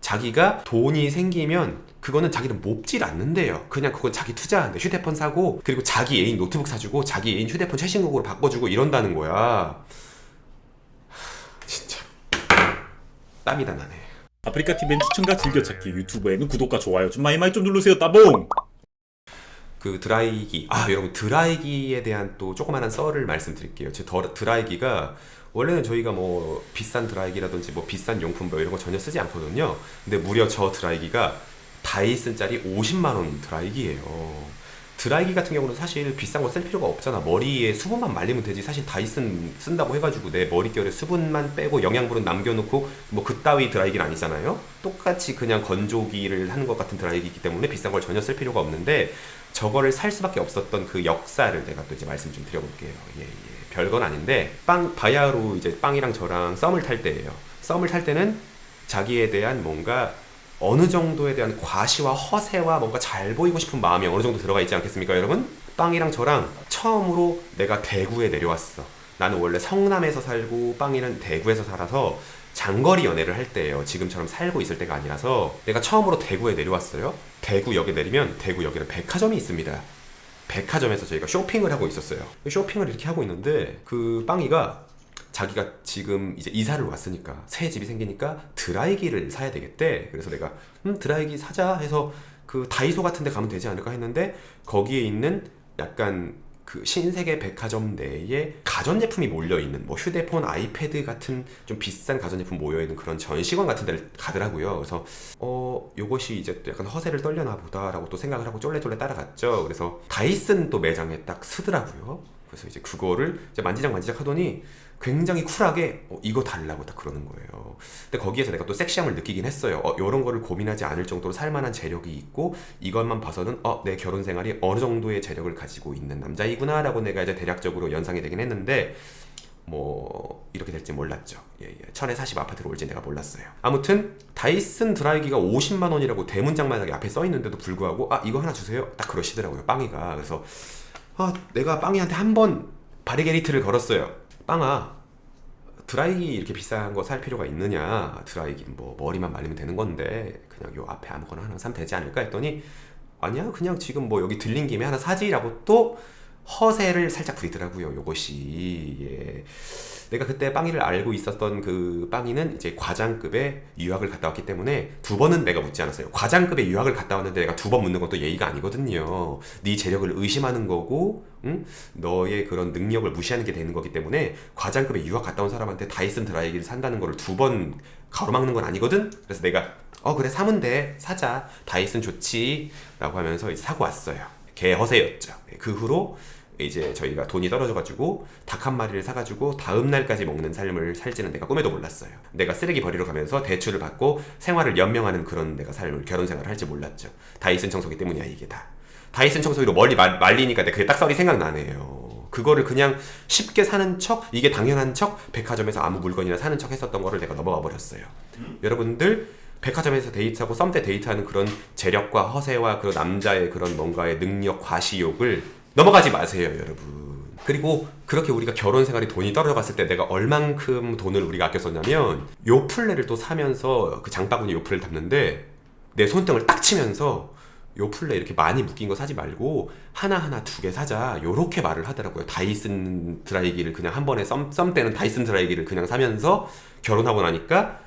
자기가 돈이 생기면 그거는 자기는 몹질 않는데요. 그냥 그건 자기 투자하는데 휴대폰 사고 그리고 자기 애인 노트북 사주고 자기 애인 휴대폰 최신곡으로 바꿔주고 이런다는 거야. 진짜 땀이 다 나네. 아프리카 TV엔 추천과 즐겨찾기, 유튜브에는 구독과 좋아요 좀 많이 좀 누르세요. 따봉! 그 드라이기, 여러분 드라이기에 대한 또 조그마한 썰을 말씀드릴게요. 제 드라이기가 원래는 저희가 뭐 비싼 드라이기라든지 뭐 비싼 용품 뭐 이런 거 전혀 쓰지 않거든요. 근데 무려 저 드라이기가 다이슨짜리 50만원 드라이기예요. 드라이기 같은 경우는 사실 비싼 거 쓸 필요가 없잖아. 머리에 수분만 말리면 되지. 사실 다이슨 쓴다고 해가지고 내 머릿결에 수분만 빼고 영양분은 남겨놓고 뭐 그따위 드라이기는 아니잖아요. 똑같이 그냥 건조기를 하는 것 같은 드라이기이기 때문에 비싼 걸 전혀 쓸 필요가 없는데 저거를 살 수밖에 없었던 그 역사를 내가 또 이제 말씀 좀 드려볼게요. 별건 아닌데 바야흐로 이제 빵이랑 저랑 썸을 탈 때예요. 썸을 탈 때는 자기에 대한 뭔가 어느 정도에 대한 과시와 허세와 뭔가 잘 보이고 싶은 마음이 어느 정도 들어가 있지 않겠습니까, 여러분? 빵이랑 저랑 처음으로 내가 대구에 내려왔어. 나는 원래 성남에서 살고 빵이는 대구에서 살아서 장거리 연애를 할 때예요. 지금처럼 살고 있을 때가 아니라서 내가 처음으로 대구에 내려왔어요. 대구역에 내리면 대구역에는 백화점이 있습니다. 백화점에서 저희가 쇼핑을 하고 있었어요. 쇼핑을 이렇게 하고 있는데 그 빵이가 자기가 지금 이제 이사를 왔으니까 새 집이 생기니까 드라이기를 사야 되겠대. 그래서 내가 드라이기 사자 해서 그 다이소 같은 데 가면 되지 않을까 했는데 거기에 있는 약간 그 신세계 백화점 내에 가전제품이 몰려있는 뭐 휴대폰, 아이패드 같은 좀 비싼 가전제품 모여있는 그런 전시관 같은 데를 가더라고요. 그래서 요것이 이제 또 약간 허세를 떨려나 보다라고 또 생각을 하고 쫄래쫄래 따라갔죠. 그래서 다이슨 또 매장에 딱 쓰더라고요. 그래서 이제 그거를 이제 만지작 하더니 굉장히 쿨하게 이거 달라고 딱 그러는 거예요. 근데 거기에서 내가 또 섹시함을 느끼긴 했어요. 이런 거를 고민하지 않을 정도로 살만한 재력이 있고 이것만 봐서는 내 결혼 생활이 어느 정도의 재력을 가지고 있는 남자이구나 라고 내가 이제 대략적으로 연상이 되긴 했는데 뭐 이렇게 될지 몰랐죠. 천에 40 아파트로 올지 내가 몰랐어요. 아무튼 다이슨 드라이기가 50만 원이라고 대문짝만하게 앞에 써 있는데도 불구하고 이거 하나 주세요 딱 그러시더라고요, 빵이가. 그래서 내가 빵이한테 한번 바리게리트를 걸었어요. 빵아, 드라이기 이렇게 비싼 거 살 필요가 있느냐? 드라이기 뭐 머리만 말리면 되는 건데 그냥 요 앞에 아무거나 하나 사면 되지 않을까 했더니 아니야, 그냥 지금 뭐 여기 들린 김에 하나 사지라고 또 허세를 살짝 부리더라고요. 요것이 내가 그때 빵이를 알고 있었던 그 빵이는 이제 과장급의 유학을 갔다 왔기 때문에 두 번은 내가 묻지 않았어요. 과장급의 유학을 갔다 왔는데 내가 두 번 묻는 것도 예의가 아니거든요. 네 재력을 의심하는 거고 너의 그런 능력을 무시하는 게 되는 거기 때문에 과장급의 유학 갔다 온 사람한테 다이슨 드라이기를 산다는 거를 두 번 가로막는 건 아니거든. 그래서 내가 그래 사면 돼, 사자, 다이슨 좋지 라고 하면서 이제 사고 왔어요. 개 허세였죠. 그 후로 이제 저희가 돈이 떨어져가지고 닭 한 마리를 사가지고 다음 날까지 먹는 삶을 살지는 내가 꿈에도 몰랐어요. 내가 쓰레기 버리러 가면서 대출을 받고 생활을 연명하는 그런 내가 결혼 생활을 할지 몰랐죠. 다이슨 청소기 때문이야 이게 다. 다이슨 청소기로 멀리 말리니까 그게 딱 썰이 생각나네요. 그거를 그냥 쉽게 사는 척, 이게 당연한 척 백화점에서 아무 물건이나 사는 척 했었던 거를 내가 넘어가 버렸어요. 여러분들 백화점에서 데이트하고 썸 때 데이트하는 그런 재력과 허세와 그 남자의 그런 뭔가의 능력, 과시욕을 넘어가지 마세요, 여러분. 그리고 그렇게 우리가 결혼 생활이 돈이 떨어져갔을 때 내가 얼만큼 돈을 우리가 아껴 썼냐면 요플레를 또 사면서 그 장바구니 요플레를 담는데 내 손등을 딱 치면서 요플레 이렇게 많이 묶인 거 사지 말고 하나하나 2개 사자 요렇게 말을 하더라고요. 다이슨 드라이기를 그냥 한 번에 썸 때는 다이슨 드라이기를 그냥 사면서 결혼하고 나니까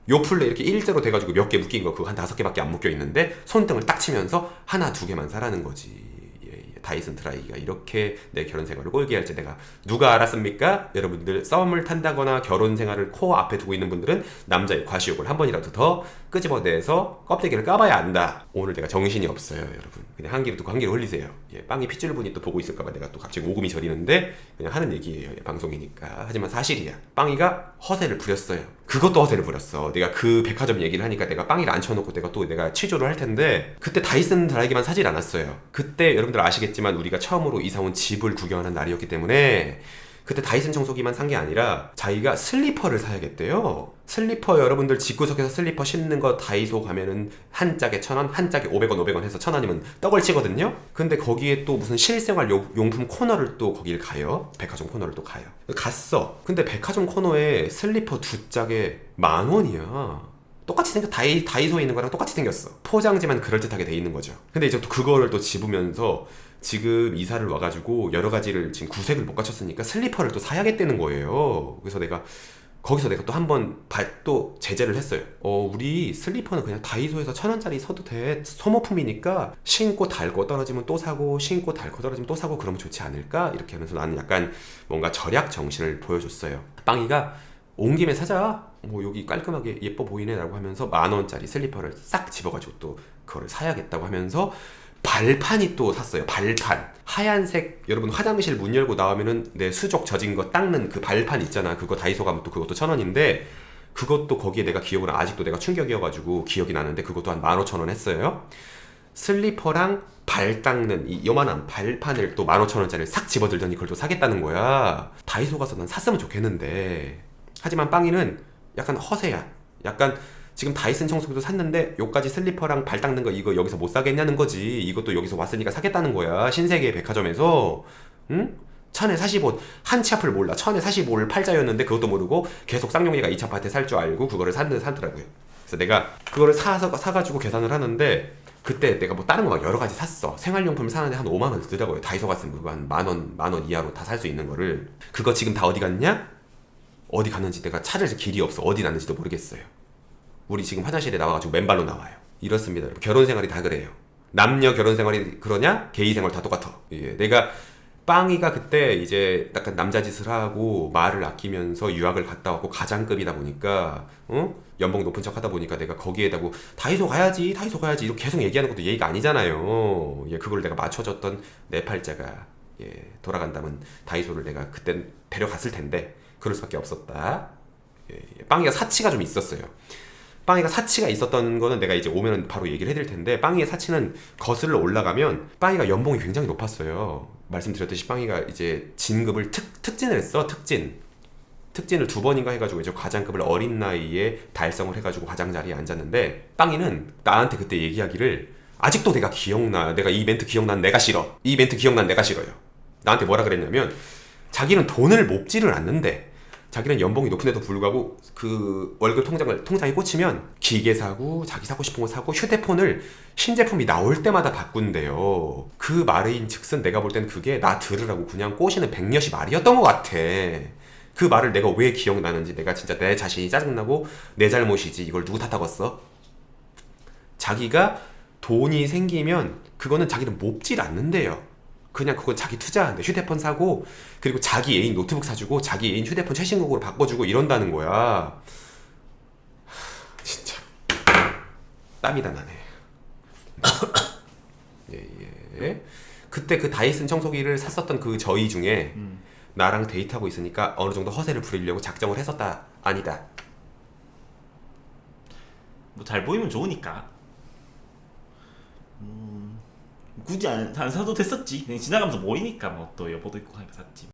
요플레 이렇게 일자로 돼가지고 몇 개 묶인 거 그거 한 5개밖에 안 묶여 있는데 손등을 딱 치면서 하나 2개만 사라는 거지. 다이슨 드라이기가 이렇게 내 결혼 생활을 꼴게 할지 내가 누가 알았습니까? 여러분들 썸을 탄다거나 결혼 생활을 코앞에 두고 있는 분들은 남자의 과시욕을 한 번이라도 더 끄집어내서 껍데기를 까봐야 안다. 오늘 내가 정신이 없어요, 여러분. 그냥 한 귀로 듣고 한 귀로 흘리세요. 빵이 핏줄 분이 또 보고 있을까봐 내가 또 갑자기 오금이 저리는데 그냥 하는 얘기예요, 방송이니까. 하지만 사실이야. 빵이가 허세를 부렸어요. 그것도 허세를 부렸어. 내가 그 백화점 얘기를 하니까 내가 빵이를 앉혀놓고 내가 취조를 할 텐데 그때 다이슨 드라이기만 사질 않았어요. 그때 여러분들 아시겠지만 우리가 처음으로 이사온 집을 구경하는 날이었기 때문에 그때 다이슨 청소기만 산 게 아니라 자기가 슬리퍼를 사야겠대요. 슬리퍼 여러분들 집구석에서 슬리퍼 신는 거 다이소 가면은 한 짝에 1,000원, 한 짝에 500원 해서 1,000원이면 떡을 치거든요. 근데 거기에 또 무슨 실생활 용품 코너를 또 거길 가요. 백화점 코너를 또 가요. 갔어. 근데 백화점 코너에 슬리퍼 2짝에 10,000원이야. 똑같이 생겨 다이소에 있는 거랑 똑같이 생겼어. 포장지만 그럴듯하게 돼 있는 거죠. 근데 이제 또 그거를 또 집으면서 지금 이사를 와가지고 여러 가지를 지금 구색을 못 갖췄으니까 슬리퍼를 또 사야겠다는 거예요. 그래서 거기서 내가 또 한 번 또 제재를 했어요. 우리 슬리퍼는 그냥 다이소에서 1,000원짜리 사도 돼. 소모품이니까 신고 닳고 떨어지면 또 사고 신고 닳고 떨어지면 또 사고 그러면 좋지 않을까? 이렇게 하면서 나는 약간 뭔가 절약 정신을 보여줬어요. 빵이가 온 김에 사자. 뭐 여기 깔끔하게 예뻐 보이네 라고 하면서 10,000원짜리 슬리퍼를 싹 집어가지고 또 그거를 사야겠다고 하면서 발판이 또 샀어요. 발판 하얀색. 여러분 화장실 문 열고 나오면은 내 수족 젖은 거 닦는 그 발판 있잖아. 그거 다이소 가면 또 그것도 1,000원인데 그것도 거기에 내가 기억을 아직도 내가 충격이어가지고 기억이 나는데 그것도 한 15,000원 했어요. 슬리퍼랑 발 닦는 이 요만한 발판을 또 15,000원짜리를 싹 집어들더니 그걸 또 사겠다는 거야. 다이소 가서 난 샀으면 좋겠는데 하지만 빵이는 약간 허세야. 약간 지금 다이슨 청소기도 샀는데 요까지 슬리퍼랑 발 닦는 거 이거 여기서 못 사겠냐는 거지. 이것도 여기서 왔으니까 사겠다는 거야. 신세계 백화점에서. 응? 1045 한치 앞을 몰라. 1045를 팔자였는데 그것도 모르고 계속 쌍용이가 2차 파트 살 줄 알고 그거를 사더라고요. 그래서 내가 그거를 사가지고 계산을 하는데 그때 내가 뭐 다른 거 막 여러 가지 샀어. 생활용품을 사는데 한 5만 원 들더라고요. 다이소 갔으면 그거 한 만 원 이하로 다 살 수 있는 거를. 그거 지금 다 어디 갔냐? 어디 갔는지 내가 찾을 길이 없어. 어디 났는지도 모르겠어요. 우리 지금 화장실에 나와가지고 맨발로 나와요. 이렇습니다. 결혼 생활이 다 그래요. 남녀 결혼 생활이 그러냐? 게이 생활 다 똑같아. 예, 내가 빵이가 그때 이제 약간 남자 짓을 하고 말을 아끼면서 유학을 갔다 왔고 가장급이다 보니까 연봉 높은 척 하다 보니까 내가 거기에다고 다이소 가야지 이렇게 계속 얘기하는 것도 예의가 아니잖아요. 예, 그걸 내가 맞춰줬던 내 팔자가 돌아간다면 다이소를 내가 그땐 데려갔을 텐데 그럴 수밖에 없었다. 빵이가 사치가 좀 있었어요. 빵이가 사치가 있었던 거는 내가 이제 오면은 바로 얘기를 해드릴 텐데 빵이의 사치는 거슬러 올라가면 빵이가 연봉이 굉장히 높았어요. 말씀드렸듯이 빵이가 이제 진급을 특진을 했어. 특진을 2번인가 해가지고 이제 과장급을 어린 나이에 달성을 해가지고 과장 자리에 앉았는데 빵이는 나한테 그때 얘기하기를 아직도 내가 기억나. 내가 이 멘트 기억난 내가 싫어. 이 멘트 기억난 내가 싫어요. 나한테 뭐라 그랬냐면 자기는 돈을 몹지를 않는데 자기는 연봉이 높은데도 불구하고 그 월급 통장에 꽂히면 기계 사고 자기 사고 싶은 거 사고 휴대폰을 신제품이 나올 때마다 바꾼대요. 그 말인 즉슨 내가 볼 땐 그게 나 들으라고 그냥 꼬시는 백녀시 말이었던 것 같아. 그 말을 내가 왜 기억나는지 내가 진짜 내 자신이 짜증나고 내 잘못이지. 이걸 누구 탓하겠어? 자기가 돈이 생기면 그거는 자기는 몹질 않는데요. 그냥 그건 자기 투자하는데 휴대폰 사고 그리고 자기 애인 노트북 사주고 자기 애인 휴대폰 최신곡으로 바꿔주고 이런다는 거야. 진짜 땀이 다 나네. 예. 그때 그 다이슨 청소기를 샀었던 그 저희 중에 나랑 데이트하고 있으니까 어느 정도 허세를 부리려고 작정을 했었다. 아니다. 뭐 잘 보이면 좋으니까. 굳이 안 사도 됐었지. 그냥 지나가면서 보이니까 뭐 또 여보도 있고 하니까 샀지.